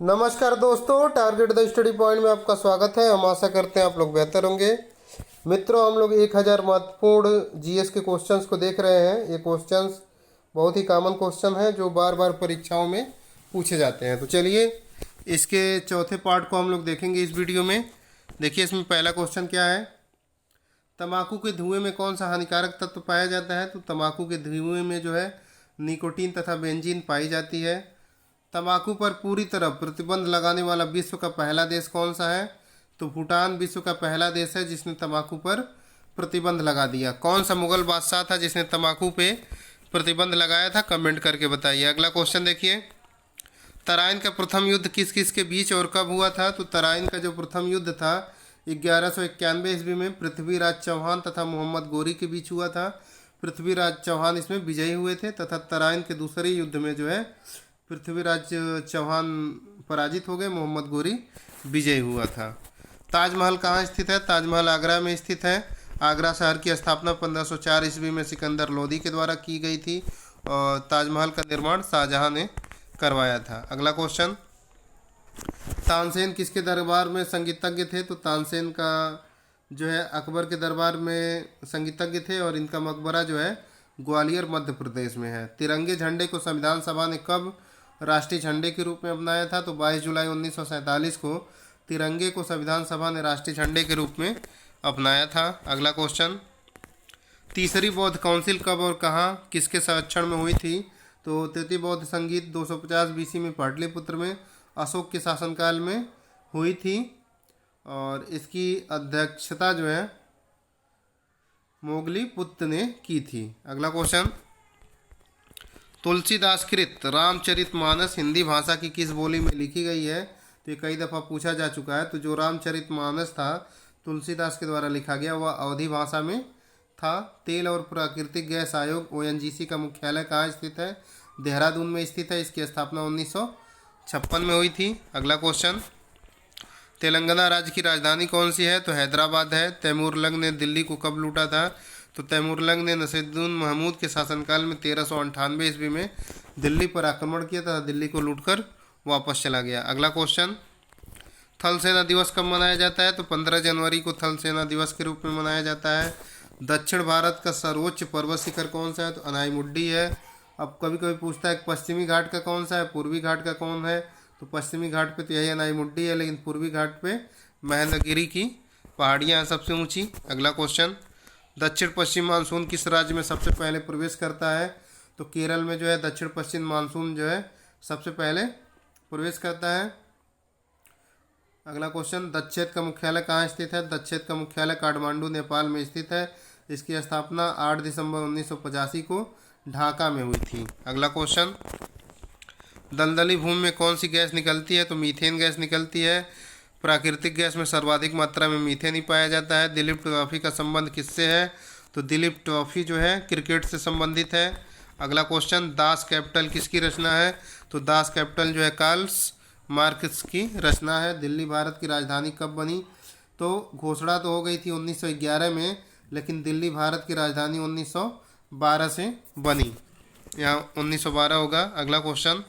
नमस्कार दोस्तों, target the study point में आपका स्वागत है। हम आशा करते हैं आप लोग बेहतर होंगे। मित्रों, हम लोग 1000 महत्वपूर्ण जीएस के क्वेश्चंस को देख रहे हैं। ये क्वेश्चंस बहुत ही कॉमन क्वेश्चन है जो बार बार परीक्षाओं में पूछे जाते हैं। तो चलिए इसके चौथे पार्ट को हम लोग देखेंगे इस वीडियो में। देखिए इसमें पहला क्वेश्चन क्या है। तंबाकू के धुएं में कौन सा हानिकारक तत्व पाया जाता है? तो तंबाकू के धुएं में जो है निकोटीन तथा बेंजीन पाई जाती है। तंबाकू पर पूरी तरह प्रतिबंध लगाने वाला विश्व का पहला देश कौन सा है? तो भूटान विश्व का पहला देश है जिसने तंबाकू पर प्रतिबंध लगा दिया। कौन सा मुगल बादशाह था जिसने तंबाकू पे प्रतिबंध लगाया था? कमेंट करके बताइए। अगला क्वेश्चन देखिए, तराइन का प्रथम युद्ध किस किस के बीच और कब हुआ था? तो तराइन का जो प्रथम युद्ध था 1191 ईस्वी में पृथ्वीराज चौहान तथा मोहम्मद गोरी के बीच हुआ था। पृथ्वीराज चौहान इसमें विजयी हुए थे तथा तराइन के दूसरे युद्ध में जो है पृथ्वीराज चौहान पराजित हो गए, मोहम्मद गोरी विजयी हुआ था। ताजमहल कहाँ स्थित है? ताजमहल आगरा में स्थित है। आगरा शहर की स्थापना 1504 ईस्वी में सिकंदर लोदी के द्वारा की गई थी और ताजमहल का निर्माण शाहजहां ने करवाया था। अगला क्वेश्चन, तानसेन किसके दरबार में संगीतज्ञ थे? तो तानसेन का जो है अकबर के दरबार में संगीतज्ञ थे और इनका मकबरा जो है ग्वालियर मध्य प्रदेश में है। तिरंगे झंडे को संविधान सभा ने कब राष्ट्रीय झंडे के रूप में अपनाया था? तो 22 जुलाई 1947 को तिरंगे को संविधान सभा ने राष्ट्रीय झंडे के रूप में अपनाया था। अगला क्वेश्चन, तीसरी बौद्ध काउंसिल कब और कहाँ किसके संरक्षण में हुई थी? तो तृतीय बौद्ध संगीत 250 बीसी में पाटलिपुत्र में अशोक के शासनकाल में हुई थी और इसकी अध्यक्षता जो है मोगली पुत्र ने की थी। अगला क्वेश्चन, तुलसीदास कृत रामचरितमानस हिंदी भाषा की किस बोली में लिखी गई है? तो ये कई दफ़ा पूछा जा चुका है। तो जो रामचरितमानस था तुलसीदास के द्वारा लिखा गया वह अवधी भाषा में था। तेल और प्राकृतिक गैस आयोग ओएनजीसी का मुख्यालय कहाँ स्थित है? देहरादून में स्थित है। इसकी स्थापना 1956 में हुई थी। अगला क्वेश्चन, तेलंगाना राज्य की राजधानी कौन सी है? तो हैदराबाद है। तैमूरलंग ने दिल्ली को कब लूटा था? तो तैमूरलंग ने नसीरुद्दीन महमूद के शासनकाल में 1398 ईस्वी में दिल्ली पर आक्रमण किया था, दिल्ली को लूटकर वापस चला गया। अगला क्वेश्चन, थल सेना दिवस कब मनाया जाता है? तो 15 जनवरी को थल सेना दिवस के रूप में मनाया जाता है। दक्षिण भारत का सर्वोच्च पर्वत शिखर कौन सा है? तो अनाईमुड्डी है। अब कभी कभी पूछता है पश्चिमी घाट का कौन सा है, पूर्वी घाट का कौन है? तो पश्चिमी घाट पे तो यही अनाईमुड्डी है, लेकिन पूर्वी घाट पे महेंद्रगिरी की पहाड़ियाँ हैं सबसे ऊंची। अगला क्वेश्चन, दक्षिण पश्चिम मानसून किस राज्य में सबसे पहले प्रवेश करता है? तो केरल में जो है दक्षिण पश्चिम मानसून जो है सबसे पहले प्रवेश करता है। अगला क्वेश्चन, दक्षेद का मुख्यालय कहाँ स्थित है? दक्षेद का मुख्यालय काठमांडू नेपाल में स्थित है। इसकी स्थापना 8 दिसंबर 1985 को ढाका में हुई थी। अगला क्वेश्चन, दलदली भूमि में कौन सी गैस निकलती है? तो मीथेन गैस निकलती है। प्राकृतिक गैस में सर्वाधिक मात्रा में मीथेन ही पाया जाता है। दिलीप ट्रॉफी का संबंध किससे है? तो दिलीप ट्रॉफी जो है क्रिकेट से संबंधित है। अगला क्वेश्चन, दास कैपिटल किसकी रचना है? तो दास कैपिटल जो है कार्ल मार्क्स की रचना है। दिल्ली भारत की राजधानी कब बनी? तो घोषणा तो हो गई थी 1911 में, लेकिन दिल्ली भारत की राजधानी 1912 से बनी। यहाँ 1912 होगा। अगला क्वेश्चन,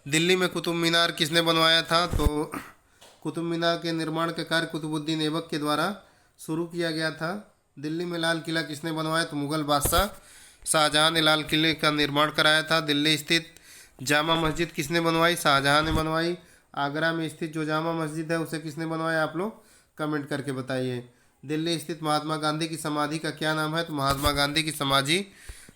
दिल्ली में कुतुब मीनार किसने बनवाया था? तो कुतुब मीनार के निर्माण का कार्य कुतुबुद्दीन ऐबक के द्वारा शुरू किया गया था। दिल्ली में लाल किला किसने बनवाया? तो मुगल बादशाह शाहजहां ने लाल किले का निर्माण कराया था। दिल्ली स्थित जामा मस्जिद किसने बनवाई? शाहजहां ने बनवाई। आगरा में स्थित जो जामा मस्जिद है उसे किसने बनवाया? आप लोग कमेंट करके बताइए। दिल्ली स्थित महात्मा गांधी की समाधि का क्या नाम है? तो महात्मा गांधी की समाधि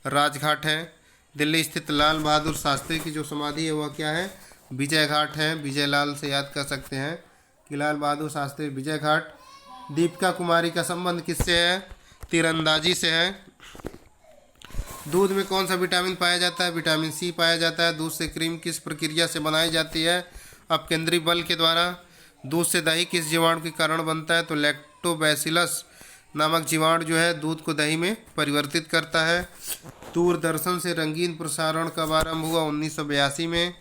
राजघाट है। दिल्ली स्थित लाल बहादुर शास्त्री की जो समाधि है वह क्या है? विजय घाट है। विजय लाल से याद कर सकते हैं कि लाल बहादुर शास्त्री विजय घाट। दीपिका कुमारी का संबंध किससे है? तीरंदाजी से है। दूध में कौन सा विटामिन पाया जाता है? विटामिन सी पाया जाता है। दूध से क्रीम किस प्रक्रिया से बनाई जाती है? अपकेंद्री बल के द्वारा। दूध से दही किस जीवाणु के कारण बनता है? तो लैक्टोबैसिलस नामक जीवाणु जो है दूध को दही में परिवर्तित करता है। दूरदर्शन से रंगीन प्रसारण कब आरंभ हुआ? 1982 में।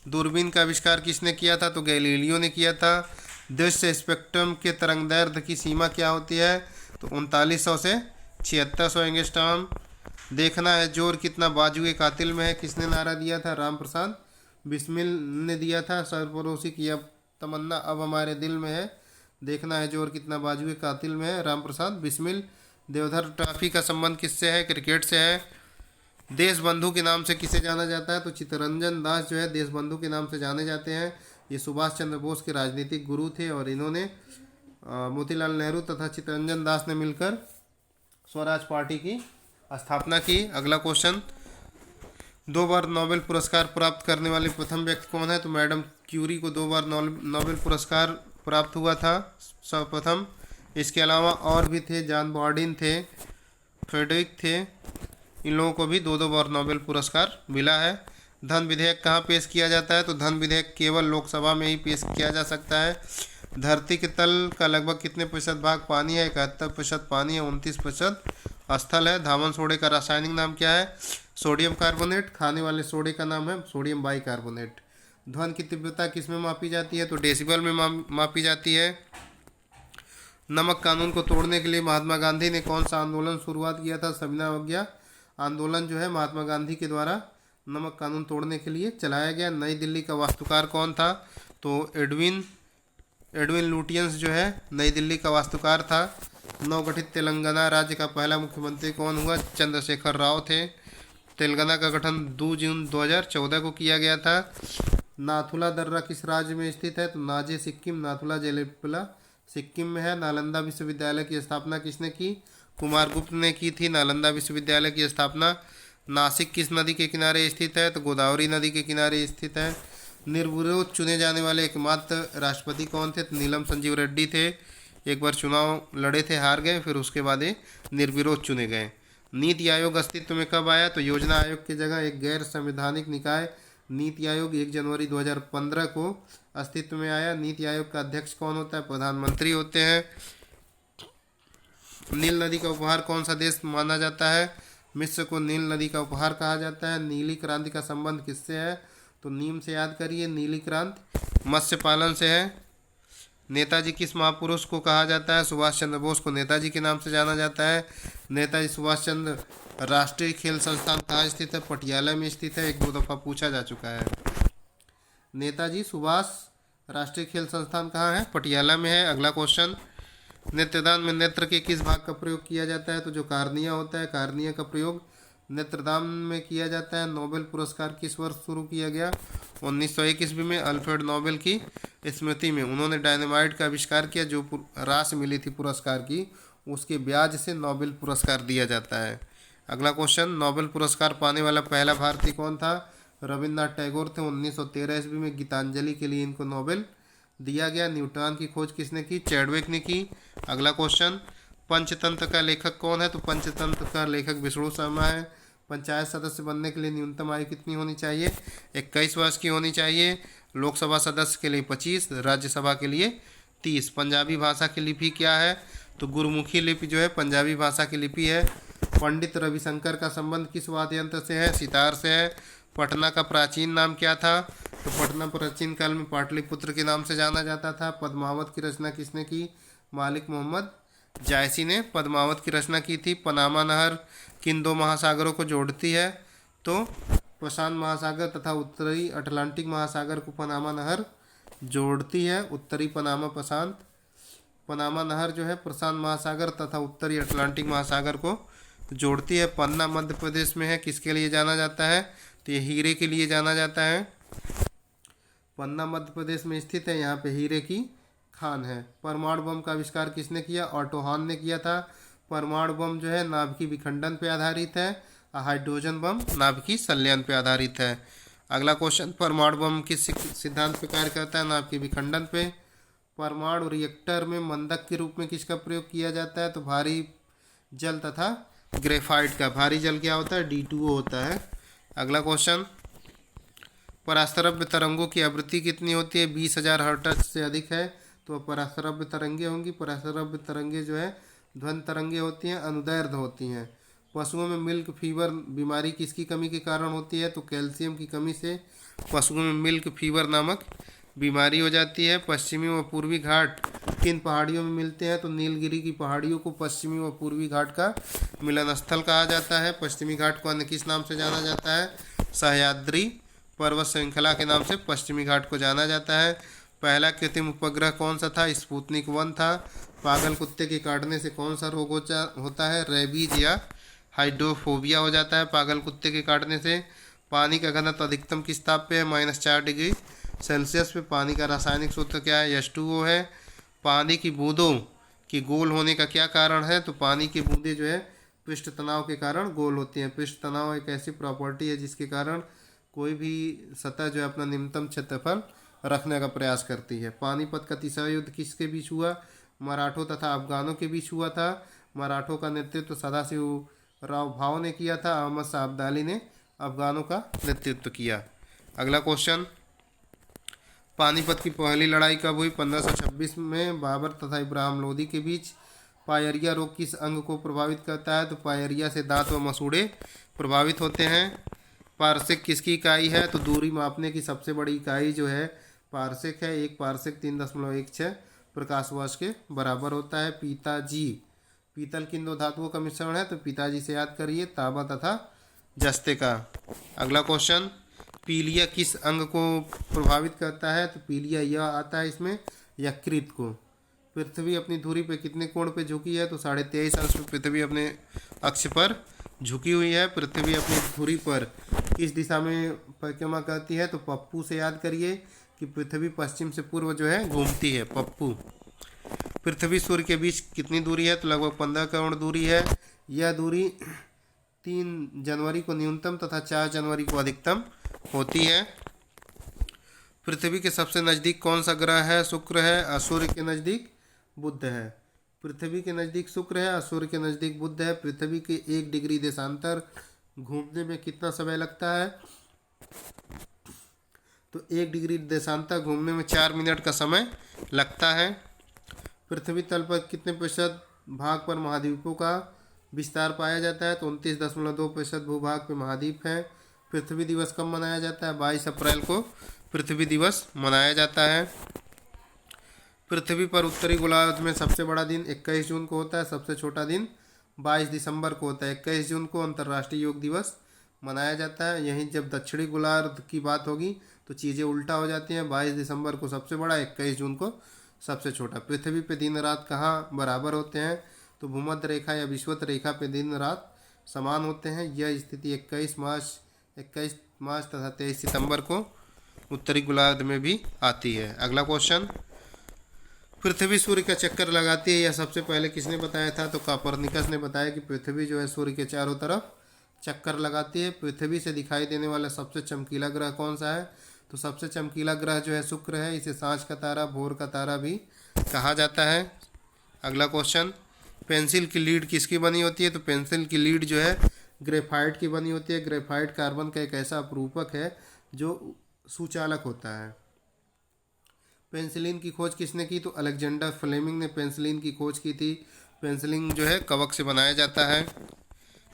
दूरबीन का आविष्कार किसने किया था? तो गैलीलियो ने किया था। दृश्य स्पेक्ट्रम के तरंगदैर्घ्य की सीमा क्या होती है? तो 3900 से 7600 एंगस्ट्रॉम। देखना है जोर कितना बाजुए कातिल में है किसने नारा दिया था? राम प्रसाद बिस्मिल ने दिया था। सरफरोशी की अब तमन्ना अब हमारे दिल में है, देखना है जोर कितना बाजुए कातिल में है, राम प्रसाद बिस्मिल। देवधर ट्रॉफी का संबंध किससे है? क्रिकेट से है। देश बंधु के नाम से किसे जाना जाता है? तो चित्तरंजन दास जो है देश बंधु के नाम से जाने जाते हैं। ये सुभाष चंद्र बोस के राजनीतिक गुरु थे और इन्होंने मोतीलाल नेहरू तथा चित्तरंजन दास ने मिलकर स्वराज पार्टी की स्थापना की। अगला क्वेश्चन, 2 बार नोबेल पुरस्कार प्राप्त करने वाले प्रथम व्यक्ति कौन है? तो मैडम क्यूरी को 2 बार नोबेल पुरस्कार प्राप्त हुआ था सर्वप्रथम। इसके अलावा और भी थे, जॉन बॉर्डिन थे, फ्रेडरिक थे, इन लोगों को भी 2 बार नोबेल पुरस्कार मिला है। धन विधेयक कहाँ पेश किया जाता है? तो धन विधेयक केवल लोकसभा में ही पेश किया जा सकता है। धरती के तल का लगभग कितने प्रतिशत भाग पानी है? 71% पानी है, 29% स्थल है। धामन सोडे का रासायनिक नाम क्या है? Sodium carbonate. खाने वाले सोडे का नाम है सोडियम बाइकार्बोनेट। ध्वनि की तीव्रता किस में मापी जाती है? तो डेसिबल में मापी जाती है। नमक कानून को तोड़ने के लिए महात्मा गांधी ने कौन सा आंदोलन शुरुआत किया था? सविनय अवज्ञा आंदोलन जो है महात्मा गांधी के द्वारा नमक कानून तोड़ने के लिए चलाया गया। नई दिल्ली का वास्तुकार कौन था? तो एडविन लुटियंस जो है नई दिल्ली का वास्तुकार था। नवगठित तेलंगाना राज्य का पहला मुख्यमंत्री कौन हुआ? चंद्रशेखर राव थे। तेलंगाना का गठन 2 जून 2014 को किया गया था। नाथुला दर्रा किस राज्य में स्थित है? तो नाजे सिक्किम। नाथुला जेलेपला सिक्किम में है। नालंदा विश्वविद्यालय की स्थापना किसने की? कुमारगुप्त ने की थी नालंदा विश्वविद्यालय की स्थापना। नासिक किस नदी के किनारे स्थित है? तो गोदावरी नदी के किनारे स्थित है। निर्विरोध चुने जाने वाले एकमात्र राष्ट्रपति कौन थे? तो नीलम संजीव रेड्डी थे। एक बार चुनाव लड़े थे, हार गए, फिर उसके बाद ये निर्विरोध चुने गए। नीति आयोग अस्तित्व में कब आया? तो योजना आयोग की जगह एक गैर संवैधानिक निकाय नीति आयोग 1 जनवरी 2015 को अस्तित्व में आया। नीति आयोग का अध्यक्ष कौन होता है? प्रधानमंत्री होते हैं। नील नदी का उपहार कौन सा देश माना जाता है? मिस्र को नील नदी का उपहार कहा जाता है। नीली क्रांति का संबंध किससे है? तो नीम से याद करिए, नीली क्रांति मत्स्य पालन से है। नेताजी किस महापुरुष को कहा जाता है? सुभाष चंद्र बोस को नेताजी के नाम से जाना जाता है। नेताजी सुभाष चंद्र राष्ट्रीय खेल संस्थान कहाँ स्थित है? पटियाला में स्थित है। 1-2 दफ़ा पूछा जा चुका है। नेताजी सुभाष राष्ट्रीय खेल संस्थान कहाँ है? पटियाला में है। अगला क्वेश्चन, नेत्रदान में नेत्र के किस भाग का प्रयोग किया जाता है? तो जो कार्निया होता है, कार्निया का प्रयोग नेत्रदान में किया जाता है। नोबेल पुरस्कार किस वर्ष शुरू किया गया? 1901 ईस्वी में अल्फ्रेड नोबेल की स्मृति में। उन्होंने डायनामाइट का आविष्कार किया। जो राशि मिली थी पुरस्कार की, उसके ब्याज से नोबेल पुरस्कार दिया जाता है। अगला क्वेश्चन, नोबेल पुरस्कार पाने वाला पहला भारतीय कौन था? रविन्द्रनाथ टैगोर थे। 1913 ईस्वी में गीतांजलि के लिए इनको नोबेल दिया गया। न्यूट्रॉन की खोज किसने की? चैडविक ने की। अगला क्वेश्चन, पंचतंत्र का लेखक कौन है? तो पंचतंत्र का लेखक विष्णु शर्मा है। पंचायत सदस्य बनने के लिए न्यूनतम आयु कितनी होनी चाहिए? 21 वर्ष की होनी चाहिए। लोकसभा सदस्य के लिए 25, राज्यसभा के लिए 30। पंजाबी भाषा की लिपि क्या है? तो गुरुमुखी लिपि जो है पंजाबी भाषा की लिपि है। पंडित रविशंकर का संबंध किस वाद्य यंत्र से है? सितार से है। पटना का प्राचीन नाम क्या था? तो पटना प्राचीन काल में पाटलिपुत्र के नाम से जाना जाता था। पद्मावत की रचना किसने की? मालिक मोहम्मद जायसी ने पद्मावत की रचना की थी। पनामा नहर किन 2 महासागरों को जोड़ती है? तो प्रशांत महासागर तथा उत्तरी अटलांटिक महासागर को पनामा नहर जोड़ती है। उत्तरी पनामा नहर जो है प्रशांत महासागर तथा उत्तरी अटलांटिक महासागर को जोड़ती है। पन्ना मध्य प्रदेश में है। किसके लिए जाना जाता है? तो ये हीरे के लिए जाना जाता है। पन्ना मध्य प्रदेश में स्थित है। यहाँ पे हीरे की खान है। परमाणु बम का आविष्कार किसने किया? ऑटो हॉर्न ने किया था। परमाणु बम जो है नाभिकीय विखंडन पे आधारित है। हाइड्रोजन बम नाभिकीय संलयन पे आधारित है। अगला क्वेश्चन, परमाणु बम किस सिद्धांत पे कार्य करता है? नाभिकीय विखंडन पे। परमाणु रिएक्टर में मंदक के रूप में किसका प्रयोग किया जाता है? तो भारी जल तथा ग्रेफाइट का। भारी जल क्या होता है? D2O होता है। अगला क्वेश्चन, पराश्रव्य तरंगों की आवृत्ति कितनी होती है? 20,000 हर्ट्ज से अधिक है तो पराश्रव्य तरंगे होंगी। पराश्रव्य तरंगे जो है ध्वनि तरंगे होती हैं, अनुदैर्ध्य होती हैं। पशुओं में मिल्क फीवर बीमारी किसकी कमी के कारण होती है? तो कैल्शियम की कमी से पशुओं में मिल्क फीवर नामक बीमारी हो जाती है। पश्चिमी व पूर्वी घाट किन पहाड़ियों में मिलते हैं? तो नीलगिरी की पहाड़ियों को पश्चिमी व पूर्वी घाट का मिलन स्थल कहा जाता है। पश्चिमी घाट को अन्य किस नाम से जाना जाता है? सह्याद्री पर्वत श्रृंखला के नाम से पश्चिमी घाट को जाना जाता है। पहला कृत्रिम उपग्रह कौन सा था? स्पुतनिक 1 था। पागल कुत्ते के काटने से कौन सा रोग होता है? रेबीज या हाइड्रोफोबिया हो जाता है पागल कुत्ते के काटने से। पानी का घनत्व अधिकतम किस ताप पे है? -4 डिग्री सेल्सियस पे। पानी का रासायनिक सूत्र क्या है? H2O है। पानी की बूंदों की गोल होने का क्या कारण है? तो पानी की बूंदें जो है पृष्ठ तनाव के कारण गोल होती हैं। पृष्ठ तनाव एक ऐसी प्रॉपर्टी है जिसके कारण कोई भी सतह जो है अपना न्यूनतम क्षेत्रफल रखने का प्रयास करती है। पानीपत का तीसरा युद्ध किसके बीच हुआ? मराठों तथा अफगानों के बीच हुआ था। मराठों का नेतृत्व सदाशिव राव भाव ने किया था। अहमद शाह अब्दाली ने अफगानों का नेतृत्व किया। अगला क्वेश्चन, पानीपत की पहली लड़ाई कब हुई? 1526 में बाबर तथा इब्राहिम लोदी के बीच। पायरिया रोग किस अंग को प्रभावित करता है? तो पायरिया से दांत व मसूड़े प्रभावित होते हैं। पारसेक किसकी इकाई है? तो दूरी मापने की सबसे बड़ी इकाई जो है पारसेक है। एक पारसेक 3.16 प्रकाश वर्ष के बराबर होता है। पिताजी, पीतल किन दो धातुओं का मिश्रण है? तो पिताजी से याद करिए तांबा तथा जस्ते का। अगला क्वेश्चन, पीलिया किस अंग को प्रभावित करता है? तो पीलिया यह आता है इसमें यकृत को। पृथ्वी अपनी धुरी पे कितने कोण पे झुकी है? तो 23.5 अंश पे पृथ्वी अपने अक्ष पर झुकी हुई है। पृथ्वी अपनी धुरी पर किस दिशा में परिक्रमा करती है? तो पप्पू से याद करिए कि पृथ्वी पश्चिम से पूर्व जो है घूमती है, पप्पू। पृथ्वी सूर्य के बीच कितनी दूरी है? तो लगभग 15 करोड़ दूरी है। यह दूरी 3 जनवरी को न्यूनतम तथा 4 जनवरी को अधिकतम होती है। पृथ्वी के सबसे नज़दीक कौन सा ग्रह है? शुक्र है। और सूर्य के नज़दीक बुध है। पृथ्वी के नज़दीक शुक्र है और सूर्य के नज़दीक बुध है। पृथ्वी के 1 डिग्री देशांतर घूमने में कितना समय लगता है? तो 1 डिग्री देशांतर घूमने में 4 मिनट का समय लगता है। पृथ्वी तल पर कितने प्रतिशत भाग पर महाद्वीपों का विस्तार पाया जाता है? तो 29.2% भूभाग पे महाद्वीप है। पृथ्वी दिवस कब मनाया जाता है? 22 अप्रैल को पृथ्वी दिवस मनाया जाता है। पृथ्वी पर उत्तरी गोलार्ध में सबसे बड़ा दिन 21 जून को होता है। सबसे छोटा दिन 22 दिसंबर को होता है। 21 जून को अंतर्राष्ट्रीय योग दिवस मनाया जाता है। यहीं जब दक्षिणी गोलार्ध की बात होगी तो चीज़ें उल्टा हो जाती हैं। 22 दिसंबर को सबसे बड़ा, 21 जून को सबसे छोटा। पृथ्वी पे दिन रात कहाँ बराबर होते हैं? तो भूमध्य रेखा या विषुवत रेखा पे दिन रात समान होते हैं। यह स्थिति 21 मार्च तथा 23 सितंबर को उत्तरी गोलार्ध में भी आती है। अगला क्वेश्चन, पृथ्वी सूर्य का चक्कर लगाती है, यह सबसे पहले किसने बताया था? तो कोपरनिकस ने बताया कि पृथ्वी जो है सूर्य के चारों तरफ चक्कर लगाती है। पृथ्वी से दिखाई देने वाला सबसे चमकीला ग्रह कौन सा है? तो सबसे चमकीला ग्रह जो है शुक्र है। इसे सांझ का तारा, भोर का तारा भी कहा जाता है। अगला क्वेश्चन, पेंसिल की लीड किसकी बनी होती है? तो पेंसिल की लीड जो है ग्रेफाइट की बनी होती है। ग्रेफाइट कार्बन का एक ऐसा अपरूपक है जो सुचालक होता है। पेंसिलिन की खोज किसने की? तो अलेक्जेंडर फ्लेमिंग ने पेंसिलिन की खोज की थी। पेंसिलिन जो है कवक से बनाया जाता है।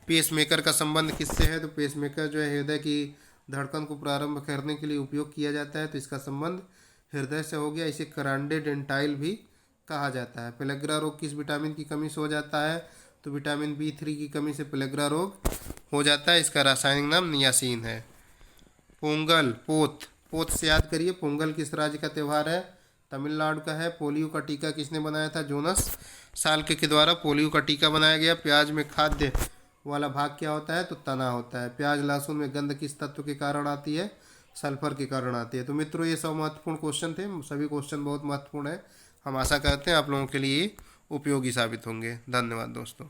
पेसमेकर का संबंध किससे है? तो पेसमेकर जो है हृदय की धड़कन को प्रारंभ करने के लिए उपयोग किया जाता है, तो इसका संबंध हृदय से हो गया। इसे करांडे डेंटाइल भी कहा जाता है। पेलेग्रा रोग किस विटामिन की कमी से हो जाता है? तो विटामिन B3 की कमी से पेलेग्रा रोग हो जाता है। इसका रासायनिक नाम नियासिन है। पोंगल, पोत से याद करिए। पोंगल किस राज्य का त्यौहार है? तमिलनाडु का है। पोलियो का टीका किसने बनाया था? जोनास साल्क के द्वारा पोलियो का टीका बनाया गया। प्याज में खाद्य वाला भाग क्या होता है? तो तना होता है। प्याज लहसुन में गंध किस तत्व के कारण आती है? सल्फर के कारण आती है। तो मित्रों, ये सब महत्वपूर्ण क्वेश्चन थे। सभी क्वेश्चन बहुत महत्वपूर्ण है। हम आशा करते हैं आप लोगों के लिए उपयोगी साबित होंगे। धन्यवाद दोस्तों।